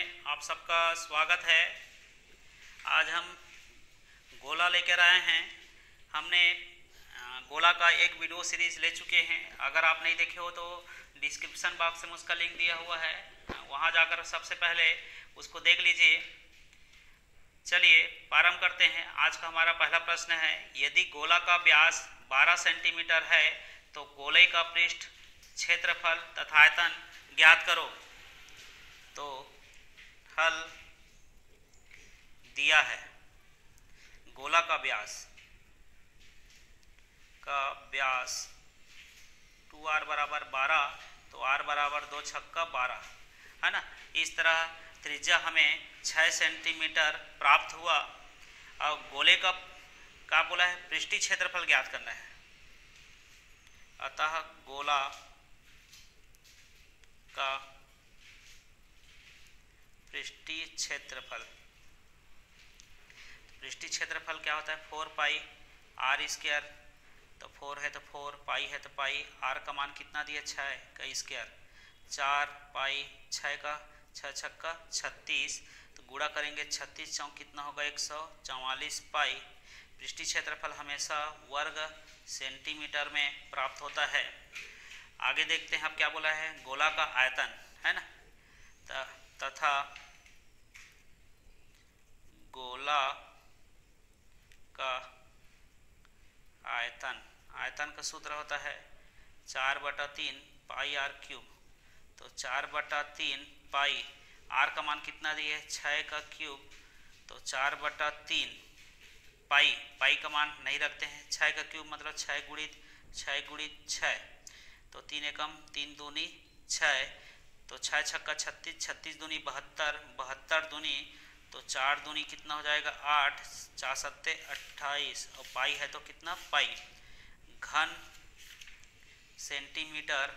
में आप सबका स्वागत है। आज हम गोला लेकर आए हैं। हमने गोला का एक वीडियो सीरीज़ ले चुके हैं। अगर आप नहीं देखे हो तो डिस्क्रिप्शन बॉक्स में उसका लिंक दिया हुआ है, वहां जाकर सबसे पहले उसको देख लीजिए। चलिए प्रारंभ करते हैं। आज का हमारा पहला प्रश्न है, यदि गोला का व्यास 12 सेंटीमीटर है तो गोले का पृष्ठ क्षेत्रफल तथा आयतन ज्ञात करो। तो हल दिया है। गोला का व्यास 2r बराबर 12, तो r बराबर 2 छक्का 12 है ना। इस तरह त्रिज्या हमें 6 सेंटीमीटर प्राप्त हुआ और गोले का क्या बोला है, पृष्ठीय क्षेत्रफल ज्ञात करना है। अतः गोला का पृष्ठीय क्षेत्रफल क्या होता है, 4 पाई आर स्क्वायर। तो 4 है तो 4, पाई है तो पाई, आर का मान कितना दिया, 6 का स्क्वायर, 4 पाई 6 का 6 छक्का 36। तो गुणा करेंगे 36 चौक कितना होगा, 144 पाई। पृष्ठीय क्षेत्रफल हमेशा वर्ग सेंटीमीटर में प्राप्त होता है। आगे देखते हैं अब क्या बोला है, गोला का आयतन है ना, तथा गोला का आयतन का सूत्र होता है 4/3 पाई आर क्यूब। तो 4/3 पाई, आर का मान कितना दिए, 6 का क्यूब। तो 4/3 पाई का मान नहीं रखते हैं, 6 का क्यूब मतलब 6 गुणित 6। तो 3 एकम 3 दूनी 6, तो 6 छक्का 36, 36 दूनी 72, 72 दूनी तो 4 दूनी कितना हो जाएगा 8, 4 सत्ते 28, और पाई है तो कितना, पाई घन सेंटीमीटर।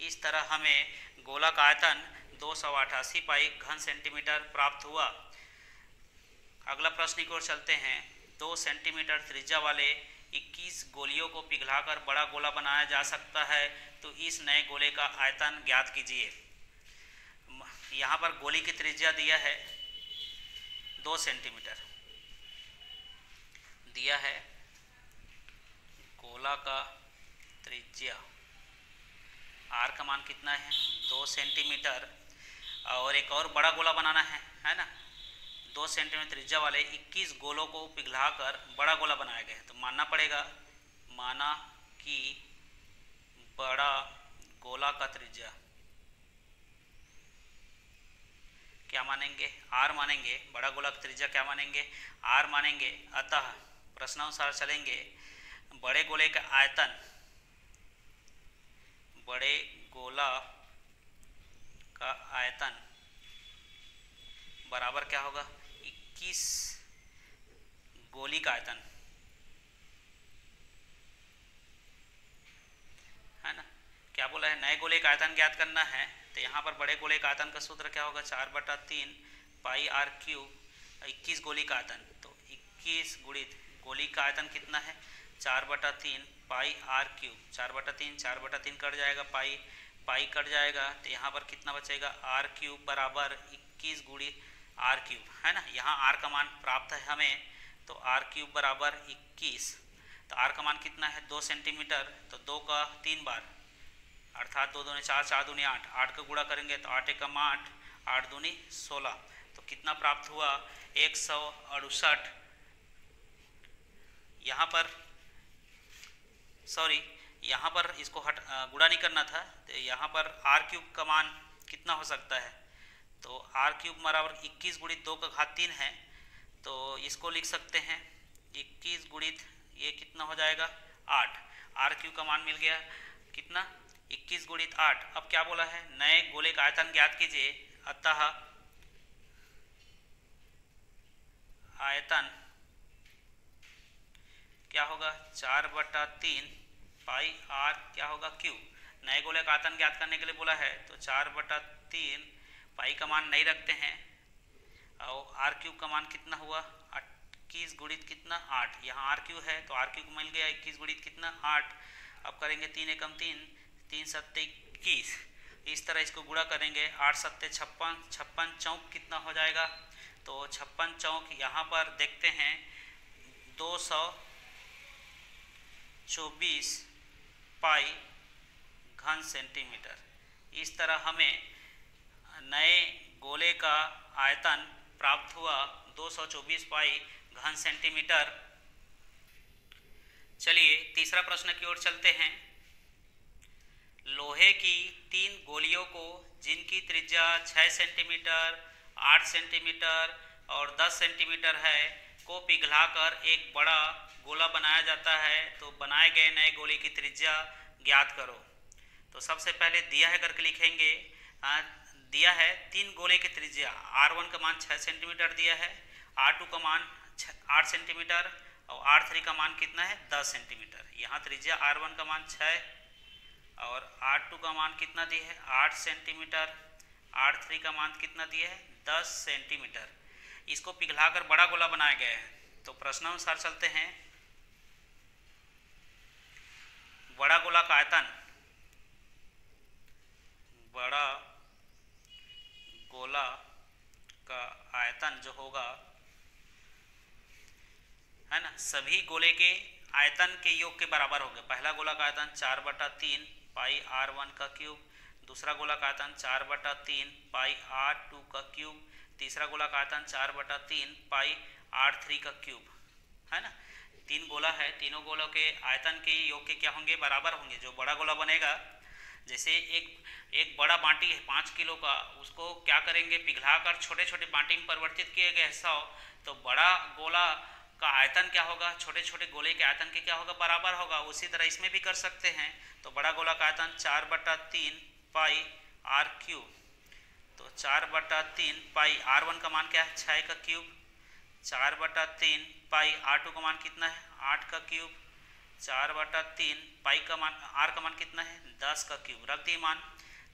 इस तरह हमें गोला का आयतन 288 पाई घन सेंटीमीटर प्राप्त हुआ। अगला प्रश्न की ओर चलते हैं। 2 सेंटीमीटर त्रिज्या वाले 21 गोलियों को पिघलाकर बड़ा गोला बनाया जा सकता है, तो इस नए गोले का आयतन ज्ञात कीजिए। यहाँ पर गोली की त्रिज्या दिया है 2 सेंटीमीटर दिया है। गोला का त्रिज्या आर का मान कितना है, 2 सेंटीमीटर, और एक और बड़ा गोला बनाना है ना। 2 सेंटीमीटर त्रिज्या वाले 21 गोलों को पिघलाकर बड़ा गोला बनाया गया है। तो मानना पड़ेगा, माना कि बड़ा गोला का त्रिज्या क्या मानेंगे, आर मानेंगे। बड़ा गोला की त्रिज्या क्या मानेंगे, आर मानेंगे। अतः प्रश्नानुसार चलेंगे। बड़े गोले का आयतन, बड़े गोला का आयतन बराबर क्या होगा, 21 गोली का आयतन है ना। क्या बोला है, नए गोले का आयतन ज्ञात करना है। तो यहाँ पर बड़े गोले का आयतन का सूत्र क्या होगा, 4/3 पाई आर क्यूब। 21 गोली का आयतन, तो 21 गुणित गोली का आयतन कितना है, 4/3 पाई आर क्यूब। 4/3 कट जाएगा, पाई कट जाएगा, तो यहाँ पर कितना बचेगा, आर क्यूब बराबर 21 गुणित आर क्यूब है ना। यहाँ आर का मान प्राप्त है हमें, तो आर क्यूब बराबर 21। तो आर का मान कितना है, 2 सेंटीमीटर। तो 2 का 3 बार अर्थात 2 दूनी 4, 4 दूनी 8, 8 का गुणा करेंगे तो 8 एकम 8, 8 दूनी 16। तो कितना प्राप्त हुआ, 168। यहाँ पर इसको गुणा नहीं करना था, तो यहाँ पर आर क्यूब का मान कितना हो सकता है। तो आर क्यूब बराबर 21 गुणित 2 का घात 3 है। तो इसको लिख सकते हैं 21 गुणित ये कितना हो जाएगा 8। आर क्यूब का मान मिल गया कितना, 21 गुणित 8। अब क्या बोला है, नए गोले का आयतन ज्ञात कीजिए। अतः आयतन क्या होगा, 4/3 पाई आर क्या होगा क्यूब। नए गोले का आयतन ज्ञात करने के लिए बोला है, तो 4/3 पाई का मान नहीं रखते हैं, और आर क्यूब का मान कितना हुआ, 21 गुणित कितना 8। यहाँ आर क्यूब है तो आर क्यूब मिल गया 21 गुणित कितना 8। अब करेंगे 3 एकम 3, 3 सत्ते 21। इस तरह इसको गुणा करेंगे, 8 सत्ते 56, 56 चौक कितना हो जाएगा, तो 56 चौक यहाँ पर देखते हैं 224 पाई घन सेंटीमीटर। इस तरह हमें नए गोले का आयतन प्राप्त हुआ 224 पाई घन सेंटीमीटर। चलिए तीसरा प्रश्न की ओर चलते हैं। लोहे की 3 गोलियों को जिनकी त्रिज्या 6 सेंटीमीटर, 8 सेंटीमीटर और 10 सेंटीमीटर है को पिघलाकर एक बड़ा गोला बनाया जाता है, तो बनाए गए नए गोले की त्रिज्या ज्ञात करो। तो सबसे पहले दिया है करके लिखेंगे। दिया है 3 गोले की त्रिज्या, R1 का मान 6 सेंटीमीटर दिया है, R2 का मान 8 सेंटीमीटर और R3 का मान कितना है 10 सेंटीमीटर। यहाँ त्रिज्या R1 का मान 6 और R2 का मान कितना दिया है 8 सेंटीमीटर, R3 का मान कितना दिया है 10 सेंटीमीटर। इसको पिघलाकर बड़ा गोला बनाया गया है। तो प्रश्नानुसार चलते हैं। बड़ा गोला का आयतन, बड़ा गोला का आयतन जो होगा है ना, सभी गोले के आयतन के योग के बराबर होगा। पहला गोला का आयतन 4/3 पाई R1 का क्यूब, दूसरा गोला का आयतन 4/3 पाई R2 का क्यूब, तीसरा गोला का आयतन 4/3 पाई R3 का क्यूब, है ना। 3 गोला है, तीनों गोलों के आयतन के योग के क्या होंगे, बराबर होंगे। जो बड़ा गोला बनेगा, जैसे एक बड़ा बाटी है 5 किलो का, उसको क्या करेंगे, पिघलाकर छोटे छोटे बाटी में परिवर्तित किए गए 100, तो बड़ा गोला का आयतन क्या होगा, छोटे छोटे गोले के आयतन के क्या होगा, बराबर होगा। उसी तरह इसमें भी कर सकते हैं। तो बड़ा गोला का आयतन 4/3 पाई R क्यूब, तो 4/3 पाई R1 का मान क्या है 6 का क्यूब, 4/3 पाई R2 का मान कितना है 8 का क्यूब, 4/3 पाई का मान R का मान कितना है 10 का क्यूब। रख दिए मान।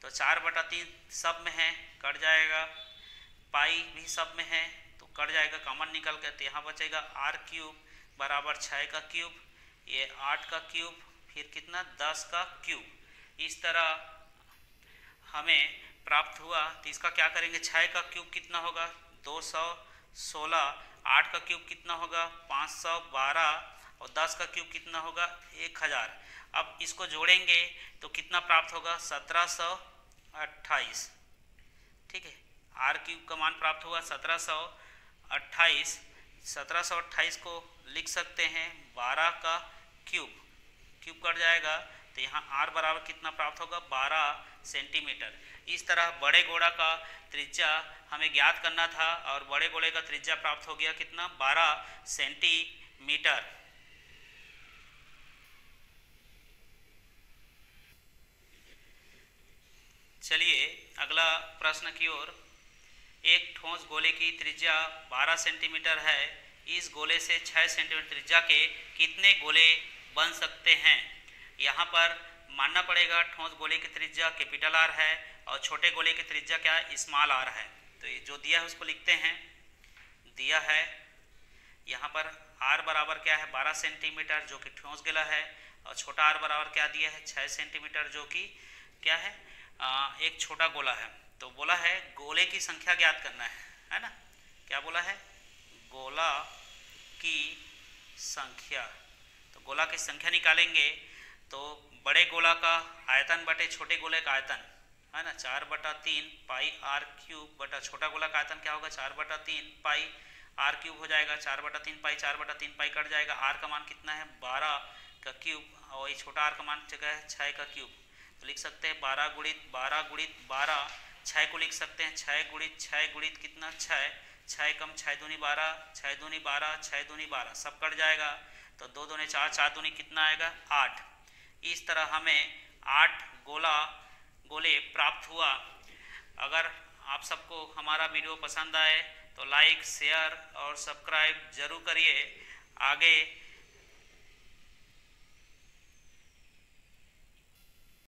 तो 4/3 सब में है, कट जाएगा, पाई भी सब में है तो कट जाएगा, कॉमन निकल के, तो यहाँ बचेगा R क्यूब बराबर 6 का क्यूब, ये 8 का क्यूब, फिर कितना 10 का क्यूब। इस तरह हमें प्राप्त हुआ। तो इसका क्या करेंगे, 6 का क्यूब कितना होगा 216, 8 का क्यूब कितना होगा 512 और 10 का क्यूब कितना होगा 1000। अब इसको जोड़ेंगे तो कितना प्राप्त होगा 1728। ठीक है, R क्यूब का मान प्राप्त हुआ 1728। 1728 को लिख सकते हैं 12 का क्यूब, क्यूब कट जाएगा, तो यहाँ R बराबर कितना प्राप्त होगा 12 सेंटीमीटर। इस तरह बड़े गोला का त्रिज्या हमें ज्ञात करना था और बड़े गोले का त्रिज्या प्राप्त हो गया कितना 12 सेंटीमीटर। चलिए अगला प्रश्न की ओर। एक ठोस गोले की त्रिज्या 12 सेंटीमीटर है। इस गोले से 6 सेंटीमीटर त्रिज्या के कितने गोले बन सकते हैं। यहाँ पर मानना पड़ेगा ठोस गोले की त्रिज्या कैपिटल R है और छोटे गोले की त्रिज्या क्या है स्मॉल r है। तो ये जो दिया है उसको लिखते हैं। दिया है यहाँ पर R बराबर क्या है 12 सेंटीमीटर जो कि ठोस गोला है, और छोटा r बराबर क्या दिया है 6 सेंटीमीटर जो कि क्या है एक छोटा गोला है। तो बोला है गोले की संख्या ज्ञात करना है ना। क्या बोला है, गोला की संख्या। तो गोला की संख्या निकालेंगे तो बड़े गोला का आयतन बटे छोटे गोले का आयतन है ना, 4/3 पाई R क्यूब बटा छोटा गोला का आयतन क्या होगा 4/3 पाई R क्यूब हो जाएगा। 4/3 पाई 4/3 पाई कट जाएगा। R का मान कितना है 12 का क्यूब और ये छोटा R का मान जगह है 6 का क्यूब। तो लिख सकते हैं 12 गुणित 12 गुणित 12, 6 को लिख सकते हैं 6 गुणित कितना 6, 6 कम 6 दूनी 12, 6 दूनी 12, 6 दूनी 12, सब कट जाएगा। तो 2 दूनी 4, 4 दूनी कितना आएगा 8। इस तरह हमें 8 गोले प्राप्त हुआ। अगर आप सबको हमारा वीडियो पसंद आए तो लाइक शेयर और सब्सक्राइब जरूर करिए। आगे